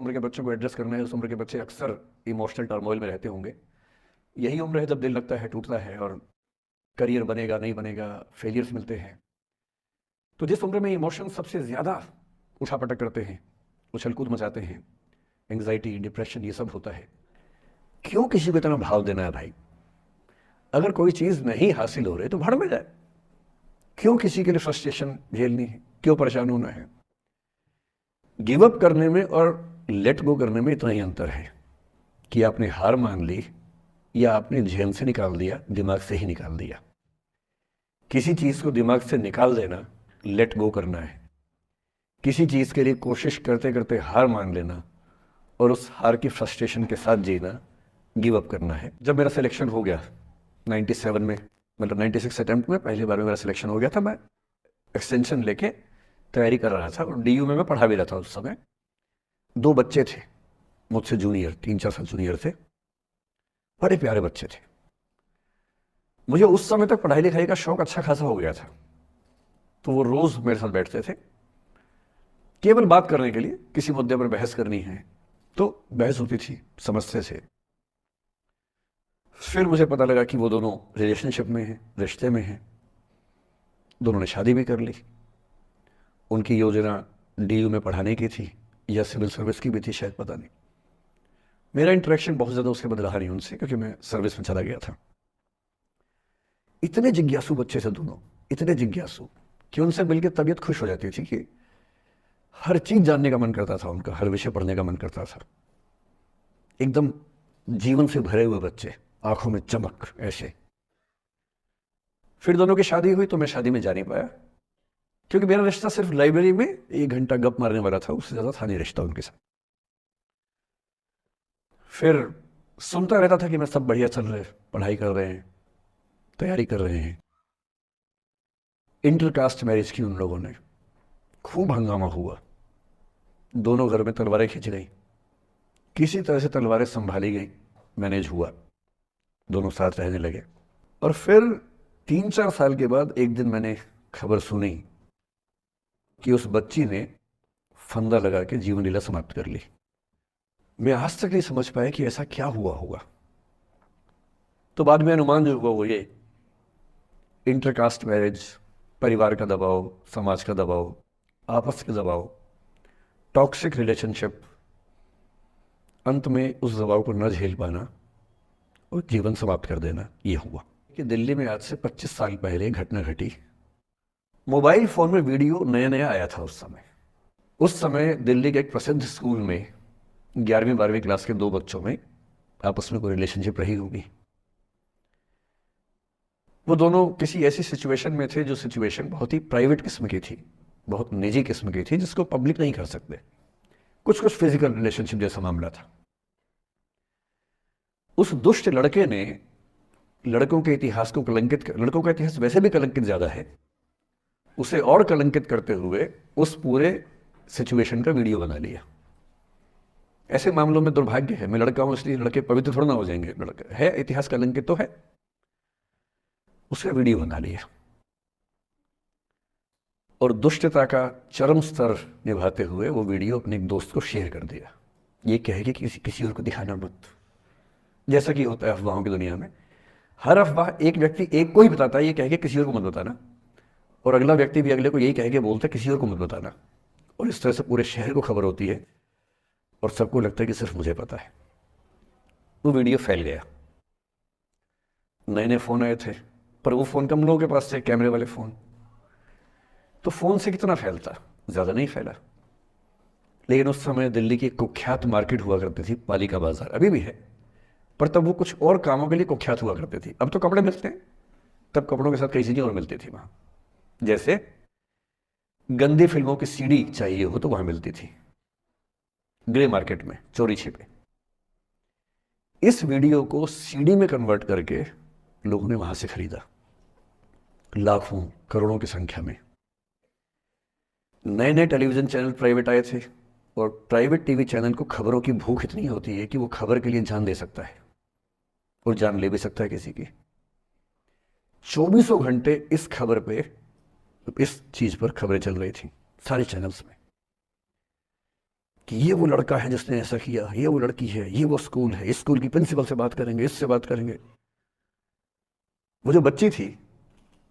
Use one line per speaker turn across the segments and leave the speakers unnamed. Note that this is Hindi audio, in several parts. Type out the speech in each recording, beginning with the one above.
उम्र के बच्चों को एड्रेस करना है। उस उम्र के बच्चे अक्सर इमोशनल टर्मोइल में रहते होंगे। यही उम्र है जब दिल लगता है, टूटता है, और करियर बनेगा नहीं बनेगा, फेलियर्स मिलते हैं। तो जिस उम्र में इमोशन सबसे ज़्यादा उठापटक करते हैं, उछल कूद मचाते हैं, एंग्जाइटी, डिप्रेशन, ये सब होता है। क्यों किसी को इतना भाव देना है भाई? अगर कोई चीज़ नहीं हासिल हो रही तो भाड़ में जाए। क्यों किसी के लिए फ्रस्ट्रेशन झेलनी है? क्यों परेशान होना है? गिव अप करने में और लेट गो करने में इतना ही अंतर है कि आपने हार मान ली या आपने जेल से निकाल दिया, दिमाग से ही निकाल दिया। किसी चीज़ को दिमाग से निकाल देना लेट गो करना है। किसी चीज़ के लिए कोशिश करते करते हार मान लेना और उस हार की फ्रस्ट्रेशन के साथ जीना गिव अप करना है। जब मेरा सिलेक्शन हो गया 97 में, मतलब 96 अटेम्प्ट में पहली बार में मेरा सिलेक्शन हो गया था, मैं एक्सटेंशन लेके तैयारी कर रहा था और डीयू में मैं पढ़ा भी रहा था। उस समय 2 बच्चे थे मुझसे जूनियर, 3-4 साल जूनियर थे, बड़े प्यारे बच्चे थे। मुझे उस समय तक पढ़ाई लिखाई का शौक अच्छा खासा हो गया था, तो वो रोज मेरे साथ बैठते थे केवल बात करने के लिए। किसी मुद्दे पर बहस करनी है तो बहस होती थी, समझते थे। फिर मुझे पता लगा कि वो दोनों रिलेशनशिप में हैं, रिश्ते में हैं। दोनों ने शादी भी कर ली। उनकी योजना डीयू में पढ़ाने की थी या सिविल सर्विस की भी थी, शायद, पता नहीं। मेरा इंटरेक्शन बहुत ज़्यादा उसके बाद रहा नहीं उनसे, क्योंकि मैं सर्विस में चला गया था। इतने जिज्ञासु बच्चे थे दोनों, इतने जिज्ञासु कि उनसे मिलकर तबीयत खुश हो जाती थी कि हर चीज जानने का मन करता था उनका, हर विषय पढ़ने का मन करता था। एकदम जीवन से भरे हुए बच्चे, आंखों में चमक ऐसे। फिर दोनों की शादी हुई तो मैं शादी में जा नहीं पाया, क्योंकि मेरा रिश्ता सिर्फ लाइब्रेरी में 1 घंटा गप मारने वाला था, उससे ज्यादा था नहीं रिश्ता उनके साथ। फिर सुनता रहता था कि मैं सब बढ़िया चल रहे, पढ़ाई कर रहे हैं, तैयारी कर रहे हैं। इंटरकास्ट मैरिज की उन लोगों ने, खूब हंगामा हुआ। दोनों घर में तलवारें खिंच गई, किसी तरह से तलवारें संभाली गई, मैनेज हुआ, दोनों साथ रहने लगे। और फिर 3-4 साल के बाद एक दिन मैंने खबर सुनी कि उस बच्ची ने फंदा लगा के जीवन लीला समाप्त कर ली। मैं आज तक नहीं समझ पाया कि ऐसा क्या हुआ होगा। तो बाद में अनुमान जो हुआ वो ये, इंटरकास्ट मैरिज, परिवार का दबाव, समाज का दबाव, आपस के दबाव, टॉक्सिक रिलेशनशिप, अंत में उस दबाव को न झेल पाना और जीवन समाप्त कर देना, ये हुआ। कि दिल्ली में आज से 25 साल पहले घटना घटी। मोबाइल फोन में वीडियो नया नया आया था उस समय। उस समय दिल्ली के एक प्रसिद्ध स्कूल में 11वीं-12वीं क्लास के 2 बच्चों में आपस में कोई रिलेशनशिप रही होगी। वो दोनों किसी ऐसी सिचुएशन में थे जो सिचुएशन बहुत ही प्राइवेट किस्म की थी, बहुत निजी किस्म की थी, जिसको पब्लिक नहीं कर सकते। कुछ फिजिकल रिलेशनशिप जैसा मामला था। उस दुष्ट लड़के ने लड़कों के इतिहास को कलंकित कर, लड़कों का इतिहास वैसे भी कलंकित ज्यादा है, उसे और कलंकित करते हुए उस पूरे सिचुएशन का वीडियो बना लिया। ऐसे मामलों में दुर्भाग्य है, मैं लड़का हूं इसलिए लड़के पवित्र थोड़ा ना हो जाएंगे। लड़का है, इतिहास कलंकित तो है, उसका वीडियो बना लिया और दुष्टता का चरम स्तर निभाते हुए वो वीडियो अपने एक दोस्त को शेयर कर दिया। ये कहे कि किसी और को दिखाना मत, जैसा कि होता है अफवाहों की दुनिया में। हर अफवाह एक व्यक्ति एक को ही बताता है, ये कह के किसी और को मत बताना, और अगला व्यक्ति भी अगले को यही कह के बोलता है किसी और को मत बताना, और इस तरह से पूरे शहर को खबर होती है और सबको लगता है कि सिर्फ मुझे पता है। वो वीडियो फैल गया। नए नए फोन आए थे, पर वो फोन कम लोगों के पास थे, कैमरे वाले फोन। तो फोन से कितना फैलता, ज्यादा नहीं फैला। लेकिन उस समय दिल्ली की कुख्यात मार्केट हुआ करती थी, पालिका बाजार, अभी भी है, पर तब वो कुछ और कामों के लिए कुख्यात हुआ करती थी। अब तो कपड़े मिलते हैं, तब कपड़ों के साथ कई चीजें और मिलती थी वहां। जैसे गंदी फिल्मों की सीडी चाहिए हो तो वहां मिलती थी, ग्रे मार्केट में, चोरी छिपे। इस वीडियो को सीडी में कन्वर्ट करके लोगों ने वहां से खरीदा, लाखों करोड़ों की संख्या में। नए नए टेलीविजन चैनल प्राइवेट आए थे, और प्राइवेट टीवी चैनल को खबरों की भूख इतनी होती है कि वो खबर के लिए जान दे सकता है और जान ले भी सकता है किसी की। 24 घंटे इस खबर पे, इस चीज पर खबरें चल रही थी सारे चैनल्स में। कि ये वो लड़का है जिसने ऐसा किया, ये वो लड़की है, ये वो स्कूल है, इस स्कूल की प्रिंसिपल से बात करेंगे, इससे बात करेंगे। वो जो बच्ची थी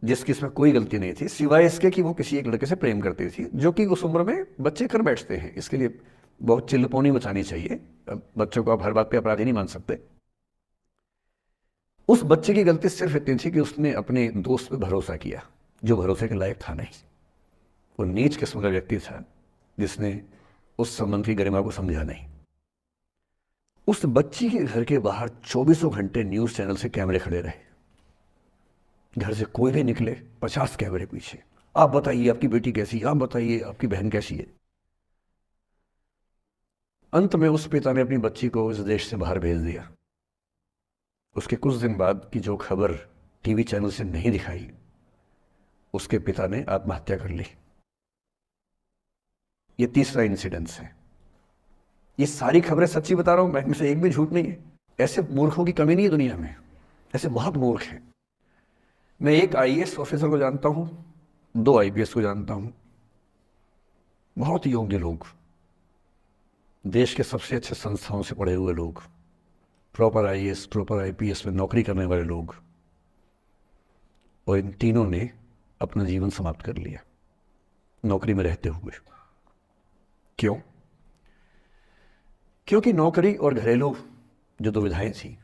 जिसकी इसमें कोई गलती नहीं थी सिवाय इसके कि वो किसी एक लड़के से प्रेम करती थी, जो कि उस उम्र में बच्चे कर बैठते हैं। इसके लिए बहुत चिल्लपौनी मचानी चाहिए। अब बच्चों को आप हर बात पे अपराधी नहीं मान सकते। उस बच्चे की गलती सिर्फ इतनी थी कि उसने अपने दोस्त पे भरोसा किया जो भरोसे के लायक था नहीं। वो नीच किस्म का व्यक्ति था जिसने उस संबंध की गरिमा को समझा नहीं। उस बच्ची के घर के बाहर 24 घंटे न्यूज चैनल से कैमरे खड़े रहे। घर से कोई भी निकले 50 कैमरे पीछे, आप बताइए आपकी बेटी कैसी है, आप बताइए आपकी बहन कैसी है। अंत में उस पिता ने अपनी बच्ची को इस देश से बाहर भेज दिया। उसके कुछ दिन बाद की जो खबर टीवी चैनल से नहीं दिखाई, उसके पिता ने आत्महत्या कर ली। ये तीसरा इंसिडेंस है। ये सारी खबरें सच्ची बता रहा हूं मैं, इनमें से एक भी झूठ नहीं है। ऐसे मूर्खों की कमी नहीं है दुनिया में, ऐसे बहुत मूर्ख हैं। मैं एक आईएएस ऑफिसर को जानता हूं, 2 आईपीएस को जानता हूं, बहुत योग्य लोग, देश के सबसे अच्छे संस्थाओं से पढ़े हुए लोग, प्रॉपर आईएएस प्रॉपर आईपीएस में नौकरी करने वाले लोग, और इन तीनों ने अपना जीवन समाप्त कर लिया नौकरी में रहते हुए। क्यों? क्योंकि नौकरी और घरेलू जो दुविधाएं थी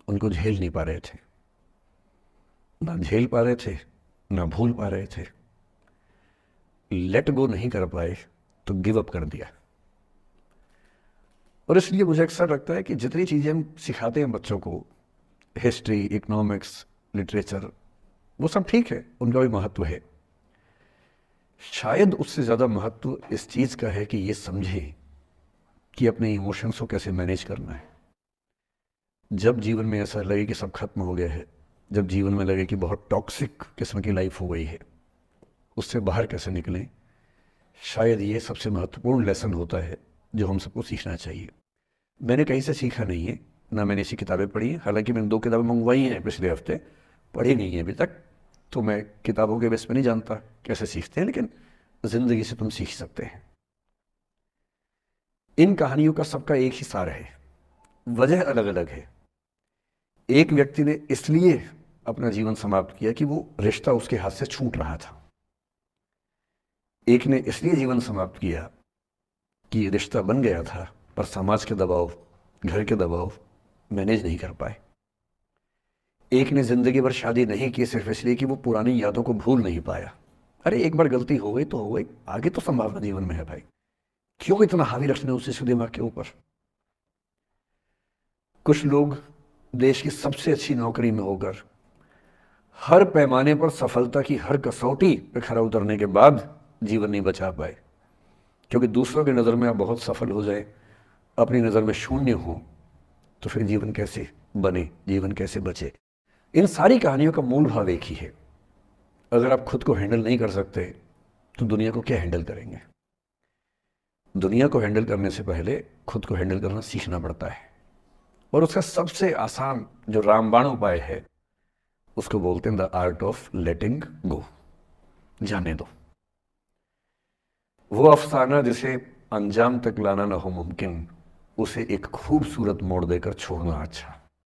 उनको झेल नहीं पा रहे थे। ना झेल पा रहे थे, ना भूल पा रहे थे। लेट गो नहीं कर पाए तो गिव अप कर दिया। और इसलिए मुझे अक्सर लगता है कि जितनी चीज़ें हम सिखाते हैं बच्चों को, हिस्ट्री, इकोनॉमिक्स, लिटरेचर, वो सब ठीक है, उनका भी महत्व है। शायद उससे ज़्यादा महत्व इस चीज़ का है कि ये समझें कि अपने इमोशंस को कैसे मैनेज करना है। जब जीवन में ऐसा लगे कि सब खत्म हो गया है, जब जीवन में लगे कि बहुत टॉक्सिक किस्म की लाइफ हो गई है, उससे बाहर कैसे निकलें, शायद ये सबसे महत्वपूर्ण लेसन होता है जो हम सबको सीखना चाहिए। मैंने कहीं से सीखा नहीं है, ना मैंने ऐसी किताबें पढ़ी हैं। हालांकि मैंने 2 किताबें मंगवाई हैं पिछले हफ्ते, पढ़ी नहीं है अभी तक, तो मैं किताबों के बेस पे नहीं जानता कैसे सीखते हैं, लेकिन ज़िंदगी से तुम सीख सकते हैं। इन कहानियों का सबका एक ही सार है, वजह अलग अलग है। एक व्यक्ति ने इसलिए अपना जीवन समाप्त किया कि वो रिश्ता उसके हाथ से छूट रहा था। एक ने इसलिए जीवन समाप्त किया कि रिश्ता बन गया था पर समाज के दबाव, घर के दबाव मैनेज नहीं कर पाए। एक ने जिंदगी भर शादी नहीं की सिर्फ इसलिए कि वो पुरानी यादों को भूल नहीं पाया। अरे एक बार गलती हो गई तो हो गई, आगे तो संभावना जीवन में है भाई, क्यों इतना हावी रखने उस चीज को दिमाग के ऊपर। कुछ लोग देश की सबसे अच्छी नौकरी में होकर हर पैमाने पर सफलता की हर कसौटी पे खरा उतरने के बाद जीवन नहीं बचा पाए, क्योंकि दूसरों की नज़र में आप बहुत सफल हो जाए, अपनी नज़र में शून्य हो, तो फिर जीवन कैसे बने, जीवन कैसे बचे। इन सारी कहानियों का मूल भाव एक ही है। अगर आप खुद को हैंडल नहीं कर सकते तो दुनिया को क्या हैंडल करेंगे। दुनिया को हैंडल करने से पहले खुद को हैंडल करना सीखना पड़ता है, और उसका सबसे आसान जो रामबाण उपाय है उसको बोलते हैं द आर्ट ऑफ लेटिंग गो, जाने दो। वो अफसाना जिसे अंजाम तक लाना ना हो मुमकिन, उसे एक खूबसूरत मोड़ देकर छोड़ना अच्छा।